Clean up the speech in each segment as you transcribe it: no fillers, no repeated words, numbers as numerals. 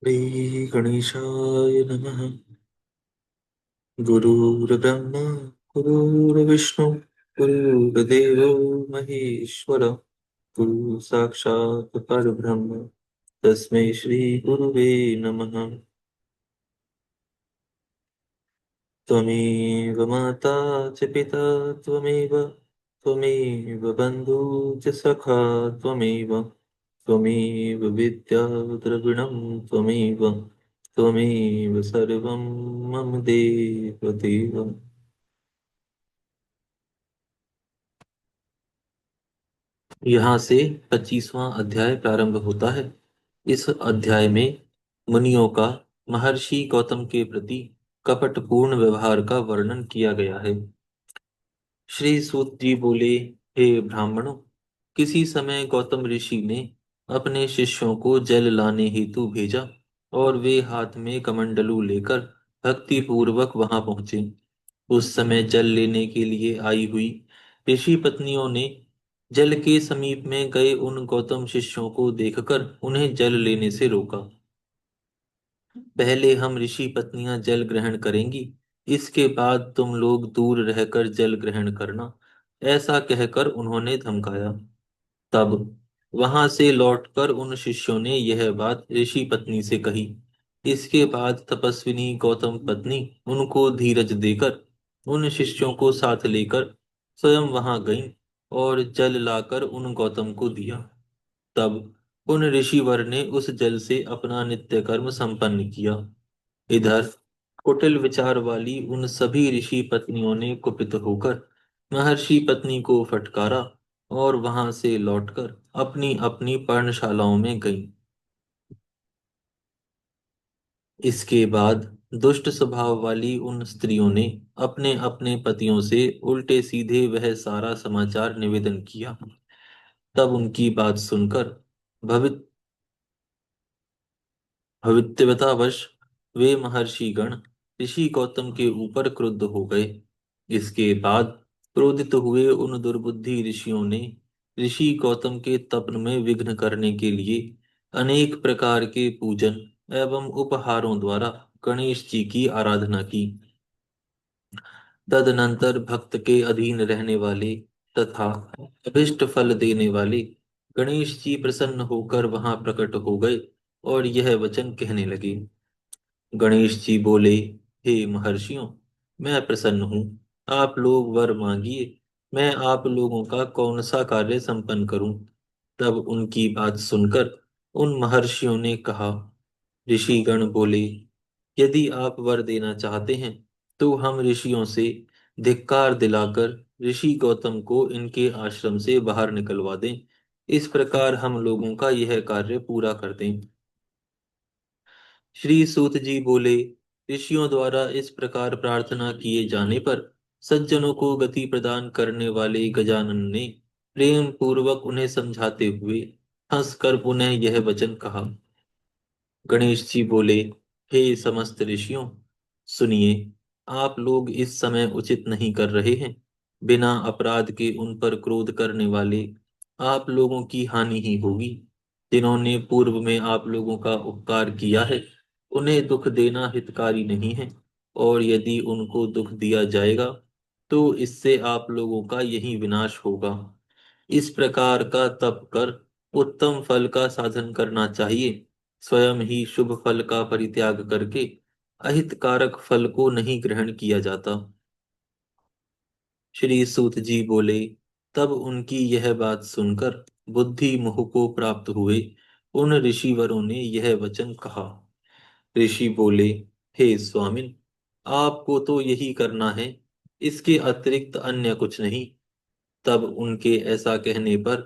श्री गणेशाय नमः। गुरुर्ब्रह्मा गुरुर्विष्णु गुरुर्देवो महेश्वर गुरु साक्षात् परब्रह्म तस्मै श्री गुरुवे नमः। त्वमेव माता च पिता त्वमेव त्वमेव बन्धु च सखा त्वमेव त्वमेव विद्या द्रविणं त्वमेव त्वमेव सर्वं मम देव देव। यहाँ से 25वां अध्याय प्रारंभ होता है। इस अध्याय में मुनियों का महर्षि गौतम के प्रति कपटपूर्ण व्यवहार का वर्णन किया गया है। श्री सूत जी बोले, हे ब्राह्मणों, किसी समय गौतम ऋषि ने अपने शिष्यों को जल लाने हेतु भेजा और वे हाथ में कमंडलू लेकर भक्ति पूर्वक वहां पहुंचे। उस समय जल लेने के लिए आई हुई ऋषि पत्नियों ने जल के समीप में गए उन गौतम शिष्यों को देखकर उन्हें जल लेने से रोका। पहले हम ऋषि पत्नियां जल ग्रहण करेंगी, इसके बाद तुम लोग दूर रहकर जल ग्रहण करना, ऐसा कहकर उन्होंने धमकाया। तब वहां से लौटकर उन शिष्यों ने यह बात ऋषि पत्नी से कही। इसके बाद तपस्विनी गौतम पत्नी उनको धीरज देकर उन शिष्यों को साथ लेकर स्वयं वहां गईं और जल लाकर उन गौतम को दिया। तब उन ऋषिवर ने उस जल से अपना नित्य कर्म संपन्न किया। इधर कुटिल विचार वाली उन सभी ऋषि पत्नियों ने कुपित होकर महर्षि पत्नी को फटकारा और वहां से लौटकर अपनी अपनी पर्णशालाओं में गईं। इसके बाद दुष्ट स्वभाव वाली उन स्त्रियों ने अपने अपने पतियों से उल्टे सीधे वह सारा समाचार निवेदन किया। तब उनकी बात सुनकर भवित भवित्यवतावश वे महर्षिगण ऋषि गौतम के ऊपर क्रुद्ध हो गए। इसके बाद क्रोधित हुए उन दुर्बुद्धि ऋषियों ने ऋषि गौतम के तपन में विघ्न करने के लिए अनेक प्रकार के पूजन एवं उपहारों द्वारा गणेश जी की आराधना की। तदनंतर भक्त के अधीन रहने वाले तथा अभिष्ट फल देने वाले गणेश जी प्रसन्न होकर वहां प्रकट हो गए और यह वचन कहने लगे। गणेश जी बोले, हे महर्षियों, मैं प्रसन्न हूँ। आप लोग वर मांगिए, मैं आप लोगों का कौन सा कार्य संपन्न करूं। तब उनकी बात सुनकर उन महर्षियों ने कहा। ऋषिगण बोले, यदि आप वर देना चाहते हैं तो हम ऋषियों से धिक्कार दिलाकर ऋषि गौतम को इनके आश्रम से बाहर निकलवा दें। इस प्रकार हम लोगों का यह कार्य पूरा कर दें। श्री सूत जी बोले, ऋषियों द्वारा इस प्रकार प्रार्थना किए जाने पर सज्जनों को गति प्रदान करने वाले गजानन ने प्रेम पूर्वक उन्हें समझाते हुए हंसकर पुनः यह वचन कहा। गणेश जी बोले, हे समस्त ऋषियों, सुनिए, आप लोग इस समय उचित नहीं कर रहे हैं। बिना अपराध के उन पर क्रोध करने वाले आप लोगों की हानि ही होगी। जिन्होंने पूर्व में आप लोगों का उपकार किया है, उन्हें दुख देना हितकारी नहीं है, और यदि उनको दुख दिया जाएगा तो इससे आप लोगों का यही विनाश होगा। इस प्रकार का तप कर उत्तम फल का साधन करना चाहिए। स्वयं ही शुभ फल का परित्याग करके अहितकारक फल को नहीं ग्रहण किया जाता। श्री सूत जी बोले, तब उनकी यह बात सुनकर बुद्धि मोह को प्राप्त हुए उन ऋषिवरों ने यह वचन कहा। ऋषि बोले, हे स्वामिन, आपको तो यही करना है, इसके अतिरिक्त अन्य कुछ नहीं। तब उनके ऐसा कहने पर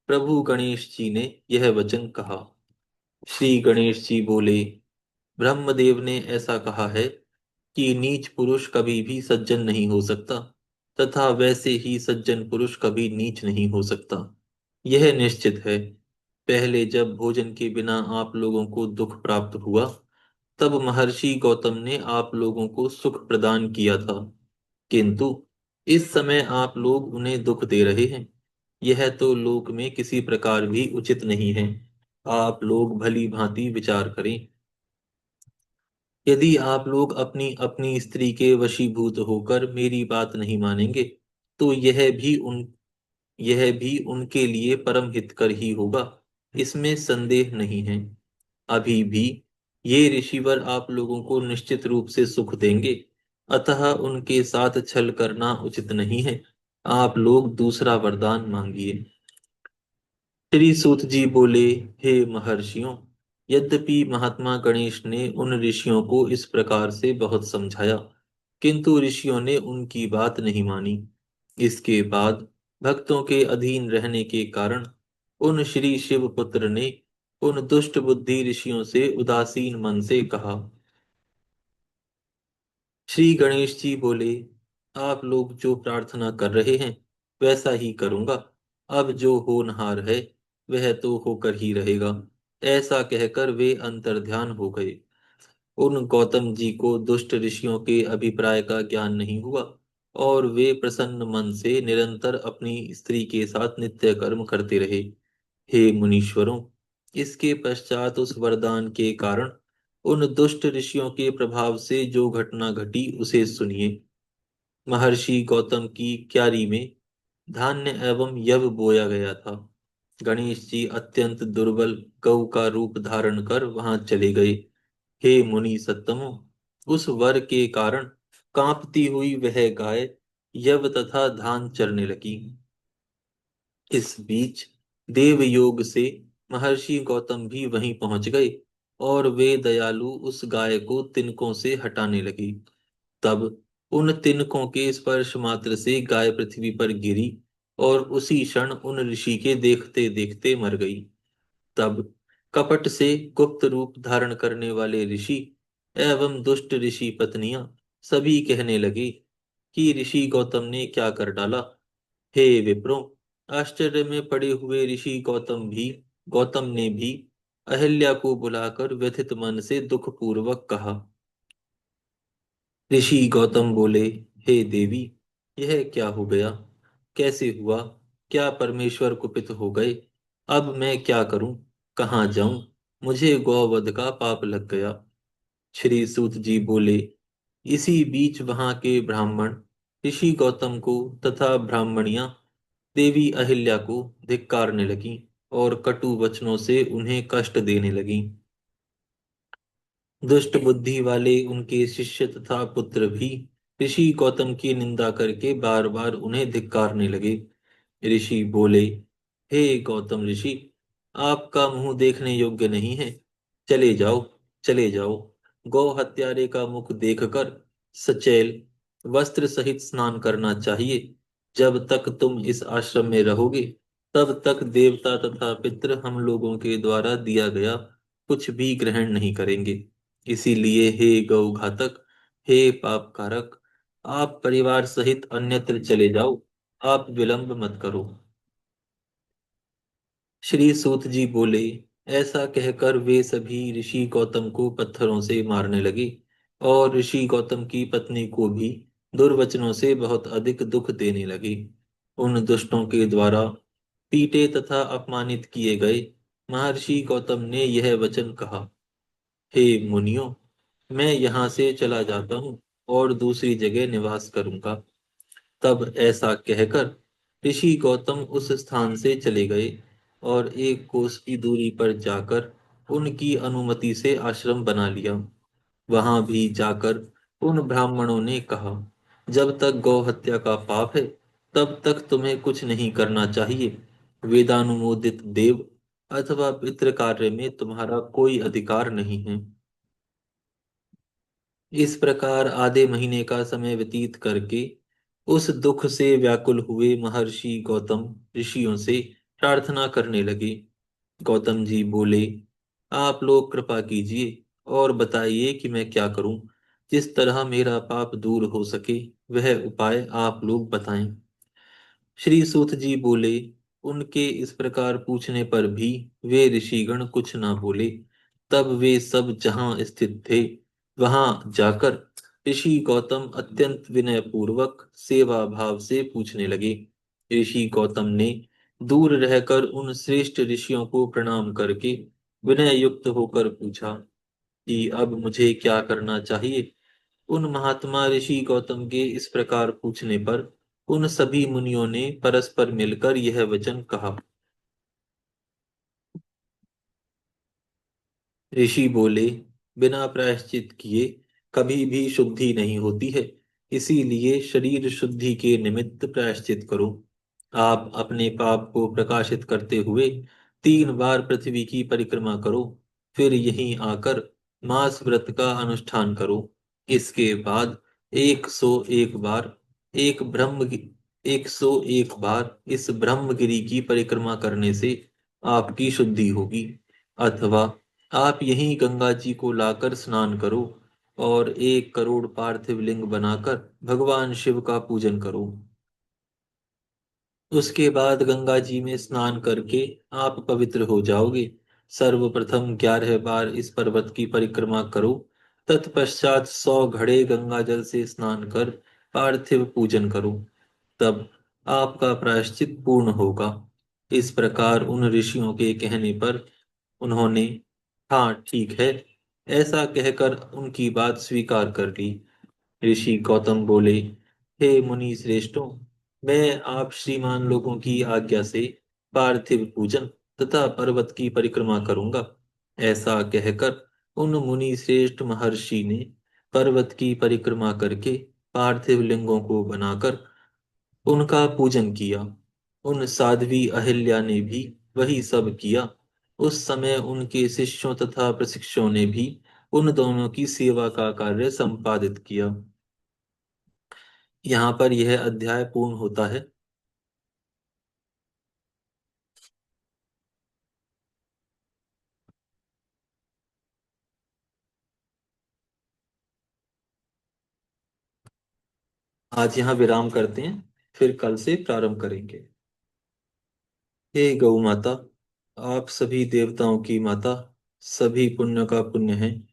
प्रभु गणेश जी ने यह वचन कहा। श्री गणेश जी बोले, ब्रह्मदेव ने ऐसा कहा है कि नीच पुरुष कभी भी सज्जन नहीं हो सकता, तथा वैसे ही सज्जन पुरुष कभी नीच नहीं हो सकता। यह निश्चित है। पहले जब भोजन के बिना आप लोगों को दुख प्राप्त हुआ, तब महर्षि गौतम ने आप लोगों को सुख प्रदान किया था, किंतु इस समय आप लोग उन्हें दुख दे रहे हैं। यह तो लोक में किसी प्रकार भी उचित नहीं है। आप लोग भली भांति विचार करें। यदि आप लोग अपनी अपनी स्त्री के वशीभूत होकर मेरी बात नहीं मानेंगे, तो यह भी उनके लिए परम हितकर ही होगा, इसमें संदेह नहीं है। अभी भी ये ऋषिवर आप लोगों को निश्चित रूप से सुख देंगे, अतः उनके साथ छल करना उचित नहीं है। आप लोग दूसरा वरदान मांगिए। श्री सूत जी बोले, हे महर्षियों, यद्यपि महात्मा गणेश ने उन ऋषियों को इस प्रकार से बहुत समझाया, किंतु ऋषियों ने उनकी बात नहीं मानी। इसके बाद भक्तों के अधीन रहने के कारण उन श्री शिवपुत्र ने उन दुष्ट बुद्धि ऋषियों से उदासीन मन से कहा। श्री गणेश जी बोले, आप लोग जो प्रार्थना कर रहे हैं वैसा ही करूंगा। अब जो होनहार है वह तो होकर ही रहेगा। ऐसा कहकर वे अंतर्ध्यान हो गए। उन गौतम जी को दुष्ट ऋषियों के अभिप्राय का ज्ञान नहीं हुआ, और वे प्रसन्न मन से निरंतर अपनी स्त्री के साथ नित्य कर्म करते रहे। हे मुनीश्वरों, इसके पश्चात उस वरदान के कारण उन दुष्ट ऋषियों के प्रभाव से जो घटना घटी उसे सुनिए। महर्षि गौतम की क्यारी में धान्य एवं यव बोया गया था। गणेश जी अत्यंत दुर्बल गऊ का रूप धारण कर वहां चले गए। हे मुनि सत्तमो, उस वर के कारण कांपती हुई वह गाय यव तथा धान चरने लगी। इस बीच देव योग से महर्षि गौतम भी वहीं पहुंच गए, और वे दयालु उस गाय को तिनकों से हटाने लगी। तब उन तिनकों के स्पर्श मात्र से गाय पृथ्वी पर गिरी, और उसी क्षण उन ऋषि के देखते देखते मर गई। तब कपट से गुप्त रूप धारण करने वाले ऋषि एवं दुष्ट ऋषि पत्नियां सभी कहने लगे कि ऋषि गौतम ने क्या कर डाला। हे विप्रों, आश्चर्य में पड़े हुए ऋषि गौतम ने भी अहिल्या को बुलाकर व्यथित मन से दुख पूर्वक कहा। ऋषि गौतम बोले, हे देवी, यह क्या हो गया? कैसे हुआ? क्या परमेश्वर कुपित हो गए? अब मैं क्या करूं? कहाँ जाऊं? मुझे गौवध का पाप लग गया। श्री सूत जी बोले, इसी बीच वहां के ब्राह्मण ऋषि गौतम को तथा ब्राह्मणियां देवी अहिल्या को धिक्कारने लगीं और कटु वचनों से उन्हें कष्ट देने लगीं। दुष्ट बुद्धि वाले उनके शिष्य तथा पुत्र भी ऋषि गौतम की निंदा करके बार बार उन्हें धिक्कारने लगे। ऋषि बोले, हे गौतम ऋषि, आपका मुंह देखने योग्य नहीं है। चले जाओ, चले जाओ। गौ हत्यारे का मुख देखकर सचैल वस्त्र सहित स्नान करना चाहिए। जब तक तुम इस आश्रम में रहोगे, तब तक देवता तथा पितृ हम लोगों के द्वारा दिया गया कुछ भी ग्रहण नहीं करेंगे। इसीलिए हे गौ घातक, हे पाप कारक, आप परिवार सहित अन्यत्र चले जाओ। आप विलंब मत करो। श्री सूत जी बोले, ऐसा कहकर वे सभी ऋषि गौतम को पत्थरों से मारने लगे, और ऋषि गौतम की पत्नी को भी दुर्वचनों से बहुत अधिक दुख देने लगे। उन दुष्टों के द्वारा पीटे तथा अपमानित किए गए महर्षि गौतम ने यह वचन कहा। हे मुनियों, मैं यहाँ से चला जाता हूँ और दूसरी जगह निवास करूंगा। तब ऐसा कहकर ऋषि गौतम उस स्थान से चले गए, और एक कोस की दूरी पर जाकर उनकी अनुमति से आश्रम बना लिया। वहां भी जाकर उन ब्राह्मणों ने कहा, जब तक गौ हत्या का पाप है, तब तक तुम्हें कुछ नहीं करना चाहिए। वेदानुमोदित देव अथवा पितृ कार्य में तुम्हारा कोई अधिकार नहीं है। इस प्रकार आधे महीने का समय व्यतीत करके उस दुख से व्याकुल हुए महर्षि गौतम ऋषियों से प्रार्थना करने लगे। गौतम जी बोले, आप लोग कृपा कीजिए और बताइए कि मैं क्या करूं। जिस तरह मेरा पाप दूर हो सके वह उपाय आप लोग बताएं। श्री सूत जी बोले, उनके इस प्रकार पूछने पर भी वे ऋषिगण कुछ ना बोले। तब वे सब जहां स्थित थे वहां जाकर ऋषि गौतम अत्यंत विनय पूर्वक सेवा भाव से पूछने लगे। ऋषि गौतम ने दूर रहकर उन श्रेष्ठ ऋषियों को प्रणाम करके विनय युक्त होकर पूछा, कि अब मुझे क्या करना चाहिए। उन महात्मा ऋषि गौतम के इस प्रकार पूछने पर उन सभी मुनियों ने परस्पर मिलकर यह वचन कहा। ऋषि बोले, बिना प्रायश्चित किए कभी भी शुद्धि नहीं होती है। इसीलिए शरीर शुद्धि के निमित्त प्रायश्चित करो। आप अपने पाप को प्रकाशित करते हुए 3 बार पृथ्वी की परिक्रमा करो। फिर यहीं आकर मास व्रत का अनुष्ठान करो। इसके बाद 101 बार एक ब्रह्म 101 बार इस ब्रह्मगिरि की परिक्रमा करने से आपकी शुद्धि होगी। अथवा आप यहीं गंगा जी को लाकर स्नान करो और 1 करोड़ पार्थिव लिंग बनाकर भगवान शिव का पूजन करो। उसके बाद गंगा जी में स्नान करके आप पवित्र हो जाओगे। सर्वप्रथम 11 बार इस पर्वत की परिक्रमा करो। तत्पश्चात 100 घड़े गंगा जल से स्नान कर पार्थिव पूजन करो। तब आपका प्रायश्चित पूर्ण होगा। इस प्रकार उन ऋषियों के कहने पर उन्होंने हाँ ठीक है ऐसा कहकर उनकी बात स्वीकार कर ली। ऋषि गौतम बोले, हे मुनि श्रेष्ठों, मैं आप श्रीमान लोगों की आज्ञा से पार्थिव पूजन तथा पर्वत की परिक्रमा करूंगा। ऐसा कहकर उन मुनि श्रेष्ठ महर्षि ने पर्वत की परिक्रमा करके पार्थिव लिंगों को बनाकर उनका पूजन किया। उन साध्वी अहिल्या ने भी वही सब किया। उस समय उनके शिष्यों तथा प्रशिक्षुओं ने भी उन दोनों की सेवा का कार्य संपादित किया। यहाँ पर यह अध्याय पूर्ण होता है। आज यहाँ विराम करते हैं, फिर कल से प्रारंभ करेंगे। हे गौ माता, आप सभी देवताओं की माता, सभी पुण्य का पुण्य है।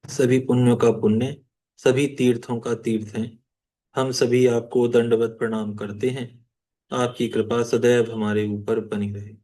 सभी पुण्यों का पुण्य, सभी तीर्थों का तीर्थ है। हम सभी आपको दंडवत प्रणाम करते हैं। आपकी कृपा सदैव हमारे ऊपर बनी रहे।